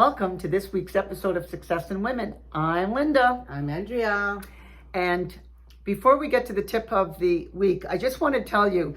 Welcome to this week's episode of Success in Women. I'm Linda. I'm Andrea. And before we get to the tip of the week, I just want to tell you,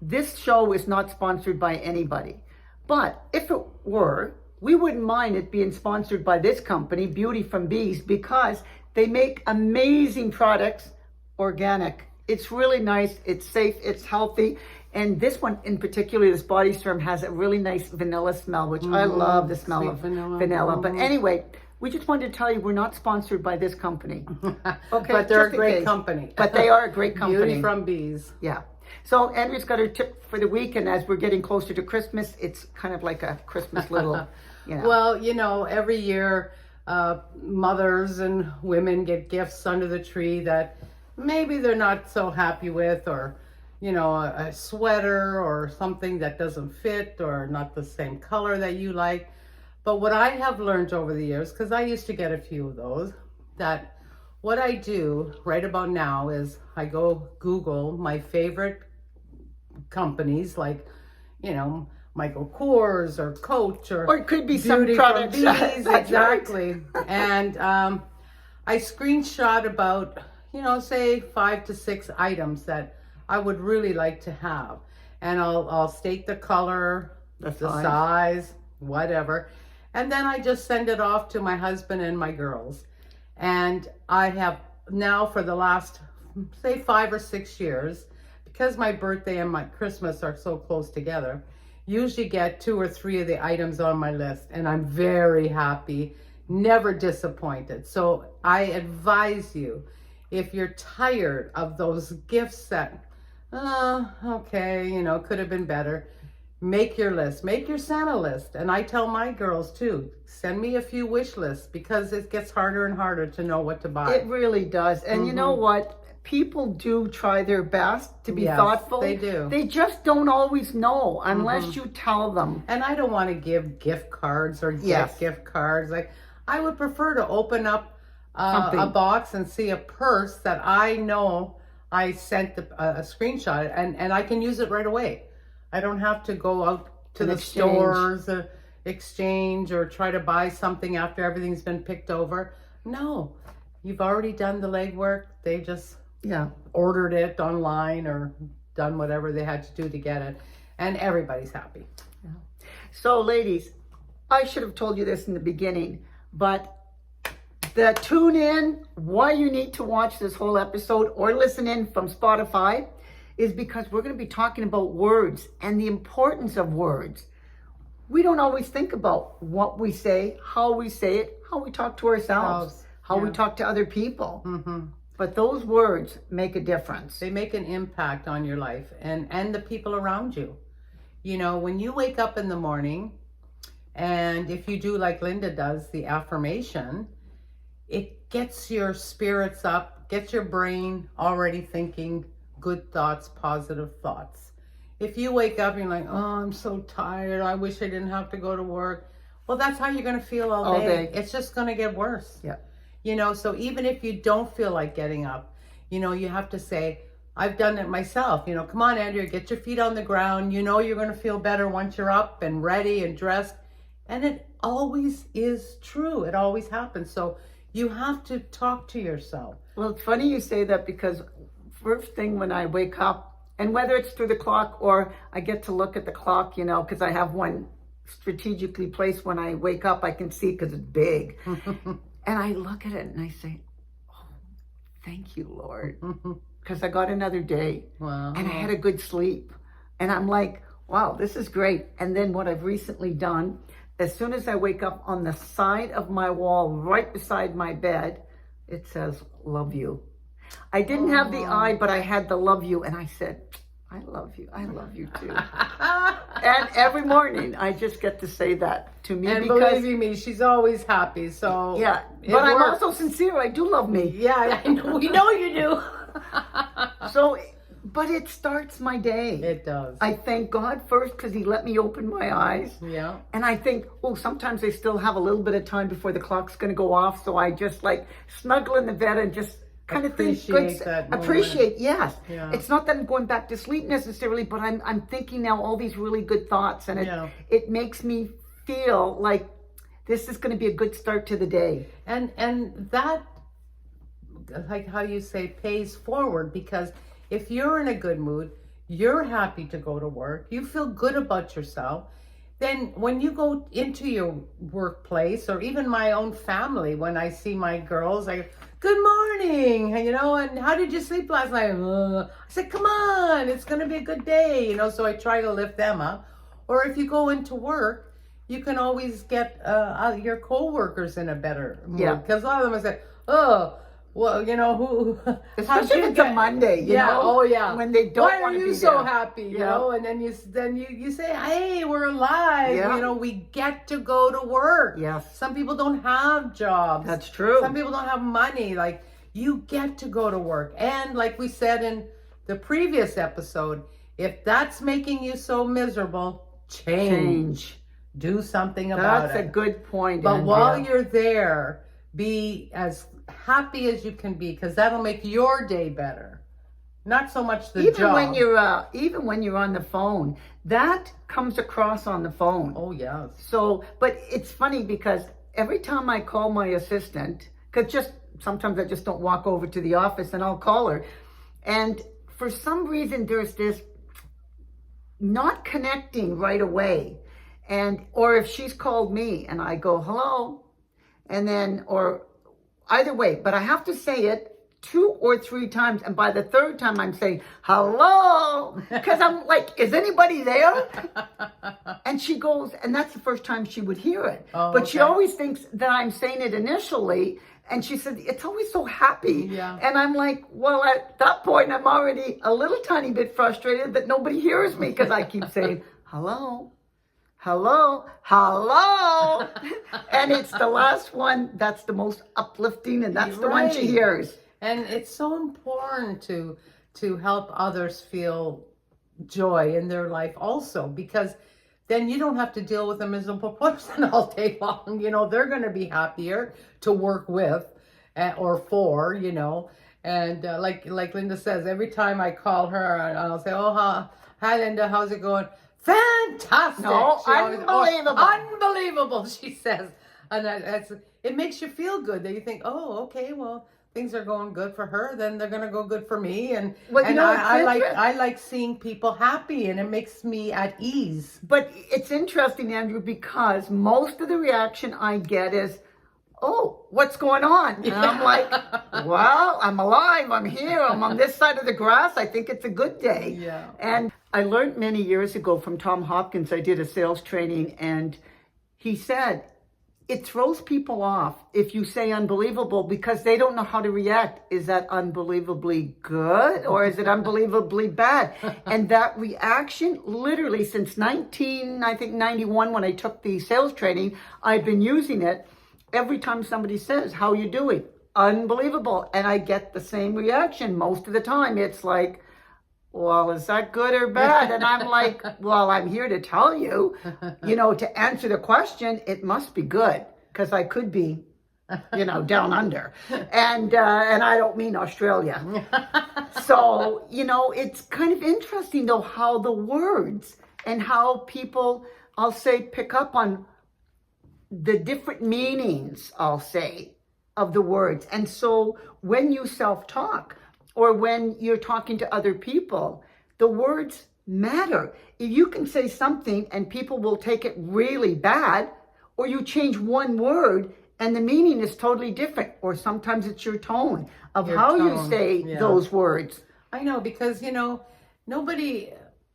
this show is not sponsored by anybody. But if it were, we wouldn't mind it being sponsored by this company, Beauty from Bees, because they make amazing products, organic. It's really nice, it's safe, it's healthy. And this one in particular, this body serum, has a really nice vanilla smell, which I love the smell Sweet of vanilla. But anyway, we just wanted to tell you we're not sponsored by this company. Okay, But they're a just in great case. company. But they are a great company. Beauty from Bees. Yeah. So Andrea's got her tip for the week, and as we're getting closer to Christmas, it's kind of like a Christmas little, Well, every year mothers and women get gifts under the tree that maybe they're not so happy with, or a sweater or something that doesn't fit or not the same color that you like. But what I have learned over the years, because I used to get a few of those, that what I do right about now is I go Google my favorite companies, like, Michael Kors or Coach or it could be Beauty some from products. Bees. Exactly. And I screenshot about, say 5 to 6 items that I would really like to have. And I'll state the color, the size, whatever. And then I just send it off to my husband and my girls. And I have now for the last, say 5 or 6 years, because my birthday and my Christmas are so close together, usually get 2 or 3 of the items on my list. And I'm very happy, never disappointed. So I advise you, if you're tired of those gifts that, could have been better, make your list, make your Santa list. And I tell my girls too, send me a few wish lists, because it gets harder and harder to know what to buy. It really does. And you know what? People do try their best to be thoughtful. They do. They just don't always know unless you tell them. And I don't want to give gift cards or get gift cards. Like, I would prefer to open up a box and see a purse that I know I sent a screenshot, and I can use it right away. I don't have to go out to the stores, exchange, or try to buy something after everything's been picked over. No, you've already done the legwork. They just ordered it online or done whatever they had to do to get it, and everybody's happy. Yeah. So ladies, I should have told you this in the beginning, but the tune in, why you need to watch this whole episode or listen in from Spotify, is because we're going to be talking about words and the importance of words. We don't always think about what we say, how we say it, how we talk to ourselves, how we talk to other people. But those words make a difference. They make an impact on your life and the people around you. When you wake up in the morning, and if you do like Linda does, the affirmation, it gets your spirits up, gets your brain already thinking good thoughts, positive thoughts. If you wake up and you're like, oh, I'm so tired, I wish I didn't have to go to work. Well, that's how you're going to feel all day. It's just going to get worse. Yeah. So even if you don't feel like getting up, you have to say, I've done it myself. Come on, Andrea, get your feet on the ground. You're going to feel better once you're up and ready and dressed. And it always is true. It always happens. So you have to talk to yourself. Well, it's funny you say that, because first thing when I wake up, and whether it's through the clock or I get to look at the clock, because I have one strategically placed when I wake up, I can see because it's big. And I look at it and I say, oh, thank you, Lord, because I got another day. Wow. And I had a good sleep. And I'm like, wow, this is great. And then what I've recently done, as soon as I wake up, on the side of my wall, right beside my bed, it says, love you. I didn't have the I, but I had the love you. And I said, I love you. I love you too. And every morning I just get to say that to me. And because, believe me, she's always happy. So yeah, but I'm also sincere. I do love me. Yeah, I know. We know you do. So, but it starts my day. It does. I thank God first because he let me open my eyes. Yeah. And I think, sometimes I still have a little bit of time before the clock's going to go off. So I just snuggle in the bed and just kind of think good. Appreciate, yes. Yeah. It's not that I'm going back to sleep necessarily, but I'm thinking now all these really good thoughts, and it makes me feel like this is going to be a good start to the day. And that, like how you say, pays forward, because if you're in a good mood, you're happy to go to work, you feel good about yourself, then when you go into your workplace, or even my own family, when I see my girls, I go, good morning, and how did you sleep last night? I said, come on, it's going to be a good day, so I try to lift them up. Or if you go into work, you can always get your co-workers in a better mood. Yeah. Because a lot of them say, oh, well, who? Especially if it's a Monday, you know? Oh, yeah. When they don't Why are want to you be so there. happy? Yeah. And then you say, hey, we're alive. Yeah. We get to go to work. Yes. Some people don't have jobs. That's true. Some people don't have money. Like, you get to go to work. And like we said in the previous episode, if that's making you so miserable, change. Do something about it. That's a good point, But Andrea. while you're there, be as happy as you can be, because that'll make your day better. Not so much the job. Even when you're on the phone, that comes across on the phone. Oh, yes. So, but it's funny because every time I call my assistant, because sometimes I just don't walk over to the office and I'll call her. And for some reason, there's this not connecting right away. Or if she's called me and I go, hello, and then, or either way, but I have to say it 2 or 3 times. And by the 3rd time, I'm saying, hello, because I'm like, is anybody there? And she goes, and that's the first time she would hear it. Oh, but she okay. always thinks that I'm saying it initially. And she said, it's always so happy. Yeah. And I'm like, well, at that point, I'm already a little tiny bit frustrated that nobody hears me because I keep saying, hello. Hello, hello. And it's the last one that's the most uplifting, and that's the one she hears. And it's so important to help others feel joy in their life also, because then you don't have to deal with a miserable person all day long. They're going to be happier to work with or for, And like Linda says, every time I call her, I'll say, oh, hi, Linda, how's it going? Fantastic! No, unbelievable. Unbelievable, she says. And it makes you feel good that you think, oh, okay, well, things are going good for her, then they're going to go good for me. And, I like seeing people happy, and it makes me at ease. But it's interesting, Andrew, because most of the reaction I get is, oh, what's going on? And I'm like, well, I'm alive. I'm here. I'm on this side of the grass. I think it's a good day. Yeah. And I learned many years ago from Tom Hopkins. I did a sales training, and he said, it throws people off if you say unbelievable because they don't know how to react. Is that unbelievably good or is it unbelievably bad? And that reaction, literally since 91, when I took the sales training, I've been using it. Every time somebody says, how you doing? Unbelievable. And I get the same reaction most of the time. It's like, well, is that good or bad? And I'm like, well, I'm here to tell you, to answer the question, it must be good because I could be, down under. And I don't mean Australia. So, it's kind of interesting though, how the words and how people, I'll say, pick up on the different meanings, I'll say, of the words. And so when you self-talk or when you're talking to other people, the words matter. If you can say something and people will take it really bad, or you change one word and the meaning is totally different, or sometimes it's your tone of how you say those words. I know, because,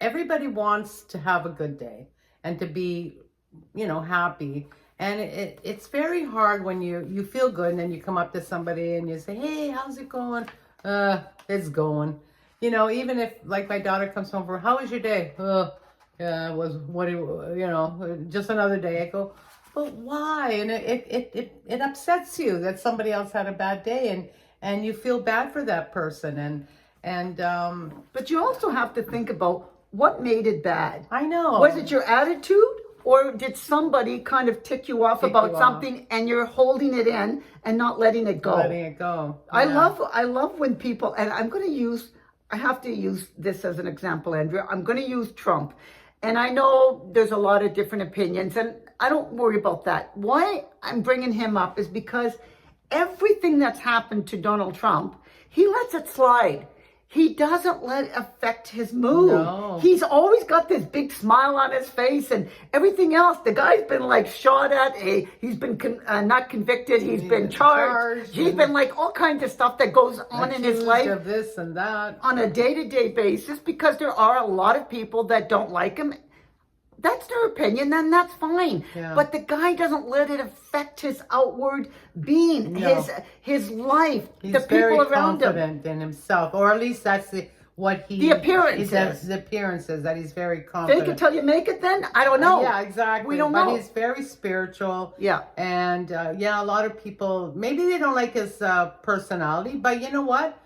everybody wants to have a good day and to be, happy. And it's very hard when you feel good and then you come up to somebody and you say, hey, how's it going? It's going. Even if, like, my daughter comes home from, how was your day? Yeah, it was, just another day. I go, but why? And it upsets you that somebody else had a bad day and you feel bad for that person. But you also have to think about what made it bad. I know. Was it your attitude? Or did somebody kind of tick you off about something and you're holding it in and not letting it go? Letting it go. Yeah. I love when people, and I have to use this as an example, Andrea. I'm going to use Trump. And I know there's a lot of different opinions, and I don't worry about that. Why I'm bringing him up is because everything that's happened to Donald Trump, he lets it slide. He doesn't let it affect his mood. No. He's always got this big smile on his face and everything else. The guy's been like shot at. He's been not convicted. He's been charged. He's been like all kinds of stuff that goes on in his life. Of this and that. On a day-to-day basis, because there are a lot of people that don't like him. That's their opinion, then that's fine. Yeah. But the guy doesn't let it affect his outward being, No. his life, He's the people very around him. confident in himself, or at least that's the appearances. The appearances that he's very Fake confident. it till you make it then? I don't know. Yeah, exactly. We don't but know. He's very spiritual. Yeah. And a lot of people, maybe they don't like his personality, but you know what?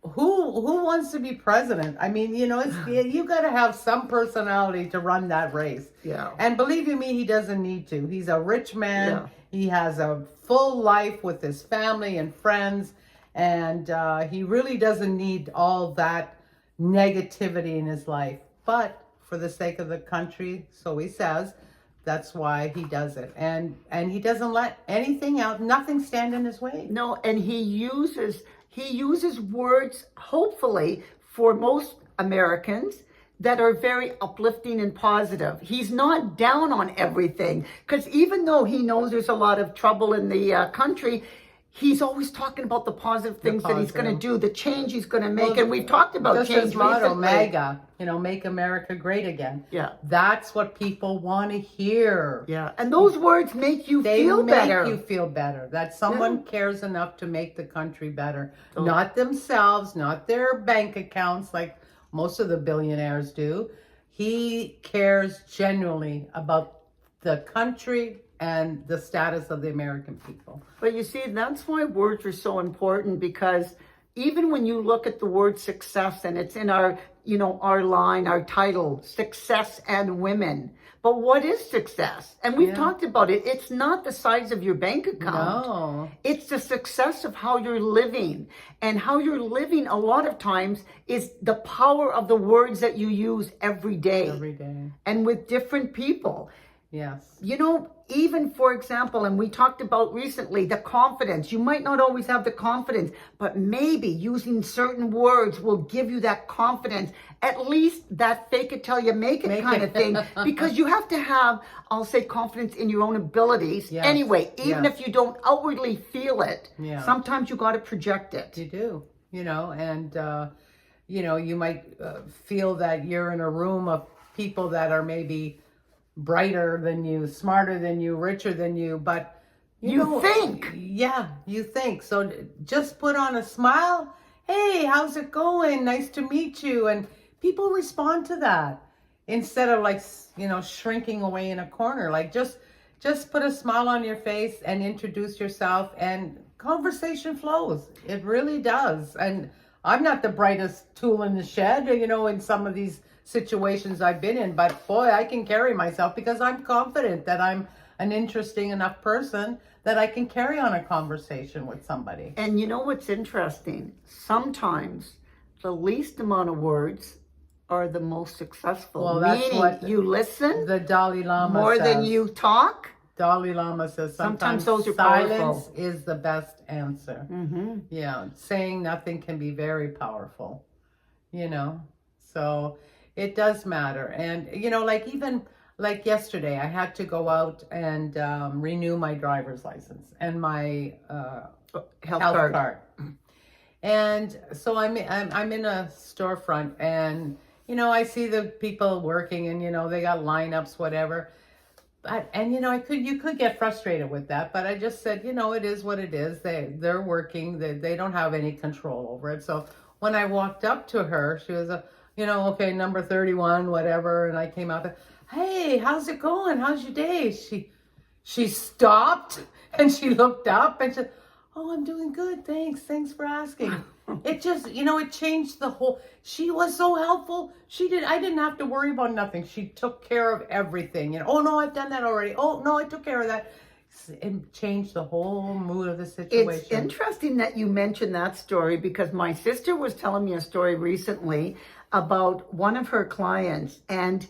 Who wants to be president? I mean, you know, you got to have some personality to run that race. Yeah. And believe you me, he doesn't need to. He's a rich man. Yeah. He has a full life with his family and friends. And he really doesn't need all that negativity in his life. But for the sake of the country, so he says, that's why he does it. And he doesn't let anything out, nothing stand in his way. No, and he uses words, hopefully, for most Americans that are very uplifting and positive. He's not down on everything, because even though he knows there's a lot of trouble in the country, he's always talking about the positive things that he's going to do, the change he's going to make. And we've talked about just change his motto, recently. MAGA, make America great again. Yeah. That's what people want to hear. Yeah. And those words make you feel better. They make you feel better. That someone cares enough to make the country better. Not themselves, not their bank accounts like most of the billionaires do. He cares genuinely about the country and the status of the American people. But you see, that's why words are so important, because even when you look at the word success, and it's in our, our line, our title, Success and Women. But what is success? And we've talked about it. It's not the size of your bank account. No. It's the success of how you're living. And how you're living a lot of times is the power of the words that you use every day. Every day. And with different people. Yes. Even for example, and we talked about recently, the confidence. You might not always have the confidence, but maybe using certain words will give you that confidence, at least that fake it till you make it kind of thing. Because you have to have, I'll say, confidence in your own abilities. Yes. Anyway, even if you don't outwardly feel it, sometimes you got to project it. You do, and, you might feel that you're in a room of people that are maybe brighter than you, smarter than you, richer than you, but you think. Yeah, you think. So just put on a smile. Hey, how's it going? Nice to meet you. And people respond to that instead of shrinking away in a corner. Like just put a smile on your face and introduce yourself, and conversation flows. It really does. And I'm not the brightest tool in the shed, in some of these situations I've been in, but boy, I can carry myself because I'm confident that I'm an interesting enough person that I can carry on a conversation with somebody. And you know what's interesting? Sometimes the least amount of words are the most successful. Well, that's meaning what you listen the Dalai Lama more says. than you talk. Dalai Lama says sometimes those are silence powerful. is the best answer. Mm-hmm. Yeah, saying nothing can be very powerful, so it does matter. And, even like yesterday, I had to go out and renew my driver's license and my health card. And so I'm in a storefront, and, I see the people working, and, they got lineups, whatever. And you could get frustrated with that, but I just said, it is what it is. They're working. They don't have any control over it. So when I walked up to her, she was okay, number 31, whatever. And I came out there, hey, how's it going? How's your day? She stopped and she looked up and said, oh, I'm doing good. Thanks for asking. It just, it changed the whole, she was so helpful. I didn't have to worry about nothing. She took care of everything. Oh no, I've done that already. Oh no, I took care of that. It changed the whole mood of the situation. It's interesting that you mentioned that story, because my sister was telling me a story recently about one of her clients, and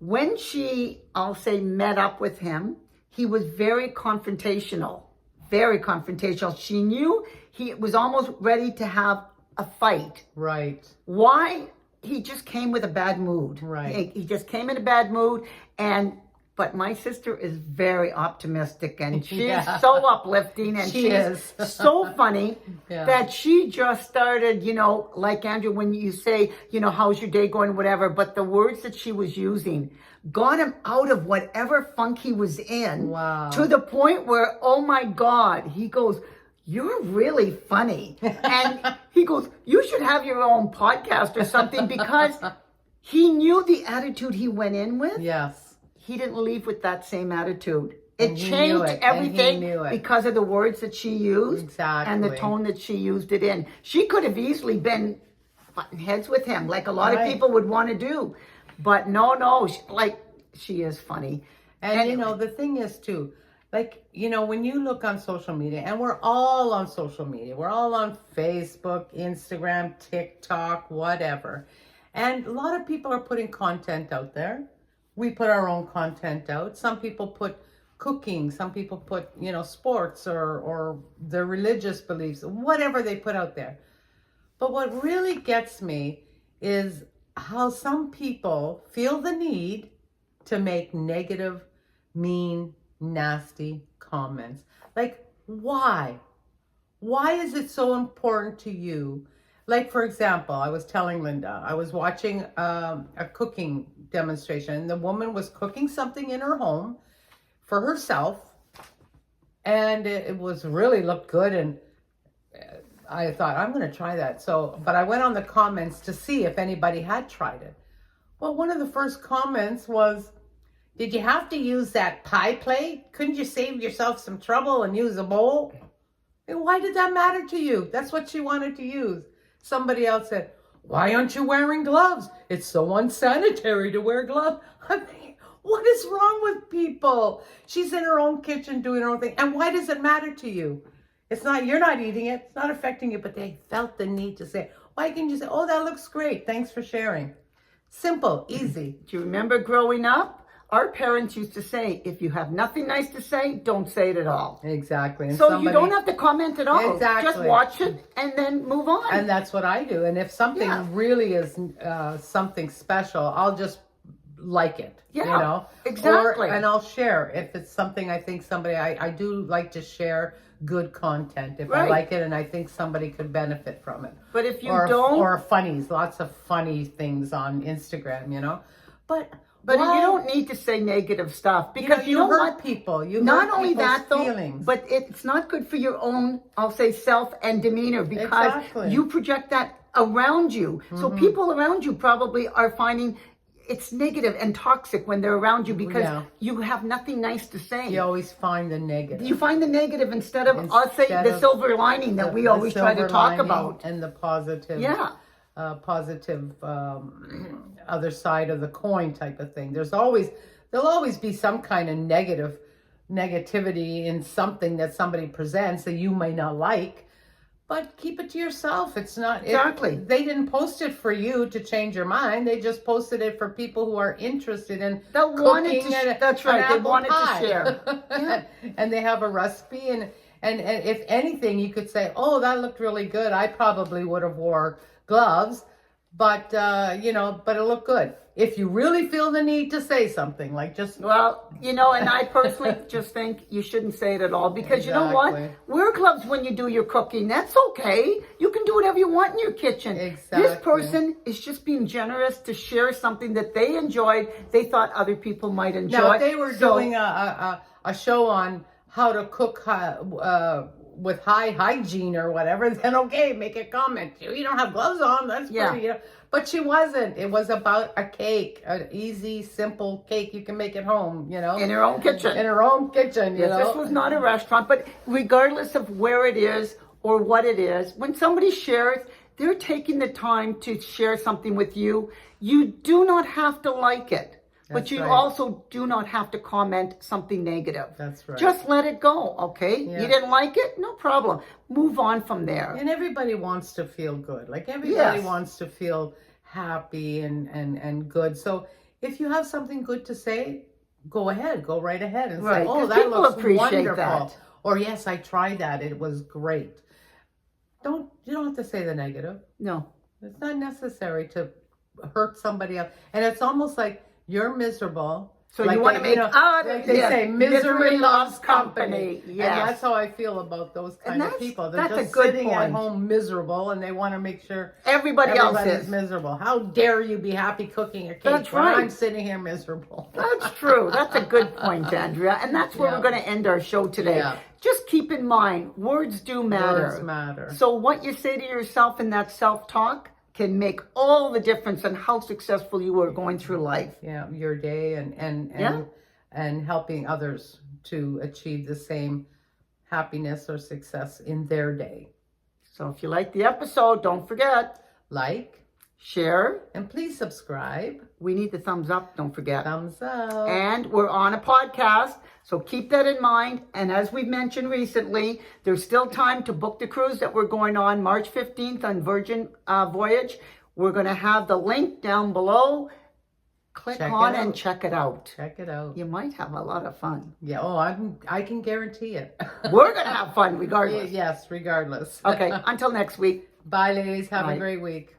when she, I'll say, met up with him, he was very confrontational. Very confrontational. She knew he was almost ready to have a fight. Right. Why? He just came with a bad mood. Right. He just came in a bad mood. But my sister is very optimistic, and she's so uplifting, and She is. so funny Yeah. that she just started, like Andrew, when you say, how's your day going, whatever, but the words that she was using got him out of whatever funk he was in. Wow. To the point where, oh my God, he goes, you're really funny. And he goes, you should have your own podcast or something, because he knew the attitude he went in with. Yes. He didn't leave with that same attitude. And It he changed knew it, and he everything knew it. because of the words that she used. Exactly. And the tone that she used it in. She could have easily been butting heads with him, like a lot of Right. people would want to do. But no, she is funny. And the thing is too, when you look on social media, and we're all on social media, we're all on Facebook, Instagram, TikTok, whatever. And a lot of people are putting content out there. We put our own content out. Some people put cooking, some people put, sports or their religious beliefs, whatever they put out there. But what really gets me is how some people feel the need to make negative, mean, nasty comments. Like, why? Why is it so important to you? Like, for example, I was telling Linda, I was watching a cooking demonstration, and the woman was cooking something in her home for herself, and it was really looked good, and I thought, I'm going to try that. But I went on the comments to see if anybody had tried it. Well, one of the first comments was, did you have to use that pie plate? Couldn't you save yourself some trouble and use a bowl? And why did that matter to you? That's what she wanted to use. Somebody else said, why aren't you wearing gloves? It's so unsanitary to wear gloves. I mean, what is wrong with people? She's in her own kitchen doing her own thing. And why does it matter to you? It's not, you're not eating it. It's not affecting you, but they felt the need to say, why can't you say, oh, that looks great. Thanks for sharing. Simple, easy. Do you remember growing up? Our parents used to say, if you have nothing nice to say, don't say it at all. Exactly. And so you don't have to comment at all. Exactly. Just watch it and then move on. And that's what I do. And if something really is something special, I'll just like it. Yeah, exactly. And I'll share if it's something I think somebody, I do like to share good content if I like it and I think somebody could benefit from it. But if you don't. Or funnies, lots of funny things on Instagram, But you don't need to say negative stuff, because you hurt people. You not hurt only that though, feelings. but it's not good for your own, I'll say, self and demeanor, because you project that around you. So people around you probably are finding it's negative and toxic when they're around you, because you have nothing nice to say. You always find the negative. You find the negative instead of, I'll say, the silver lining that we always try to talk about. And the positive. Yeah. Positive other side of the coin type of thing. There'll always be some kind of negativity in something that somebody presents that you may not like, but keep it to yourself. It's not exactly. They didn't post it for you to change your mind. They just posted it for people who are interested in cooking. That's right. They wanted to share. Yeah. And they have a recipe, and if anything, you could say, "Oh, that looked really good. I probably would have wore gloves, but but it looked good." If you really feel the need to say something, and I personally just think you shouldn't say it at all, because you know what? Wear gloves when you do your cooking. That's okay. You can do whatever you want in your kitchen. Exactly. This person is just being generous to share something that they enjoyed. They thought other people might enjoy. Now, if they were doing a show on how to cook with high hygiene or whatever, then okay, make a comment. You don't have gloves on, that's pretty, But she wasn't. It was about a cake, an easy, simple cake you can make at home, In her own kitchen. In her own kitchen, This was not a restaurant, but regardless of where it is or what it is, when somebody shares, they're taking the time to share something with you. You do not have to like it. But you also do not have to comment something negative. That's right. Just let it go, okay? Yeah. You didn't like it? No problem. Move on from there. And everybody wants to feel good. Everybody wants to feel happy and good. So if you have something good to say, go ahead, go right ahead and Right, say, oh, 'cause that people looks appreciate wonderful. that. Or yes, I tried that. It was great. You don't have to say the negative. No. It's not necessary to hurt somebody else. And it's almost like you're miserable. So you want to make like they say, misery loves company. Yes. And that's how I feel about those kind of people. They're that's just a good sitting at point. home miserable, and they want to make sure Everybody else everybody's is. miserable. How dare you be happy cooking a cake That's when right. I'm sitting here miserable? That's true. That's a good point, Andrea. And that's where Yeah. we're going to end our show today. Yeah. Just keep in mind, words do matter. Words matter. So what you say to yourself in that self-talk can make all the difference in how successful you are going through life. Yeah, your day and helping others to achieve the same happiness or success in their day. So if you like the episode, don't forget, Like, share. and please subscribe. We need the thumbs up, don't forget. Thumbs up. And we're on a podcast, so keep that in mind. And as we've mentioned recently, there's still time to book the cruise that we're going on March 15th on Virgin Voyage. We're going to have the link down below. Click Check on it and out. check it out. Check it out. You might have a lot of fun. Yeah, I can guarantee it. We're going to have fun regardless. Yes, regardless. Okay, until next week. Bye, ladies. Have Bye. a great week.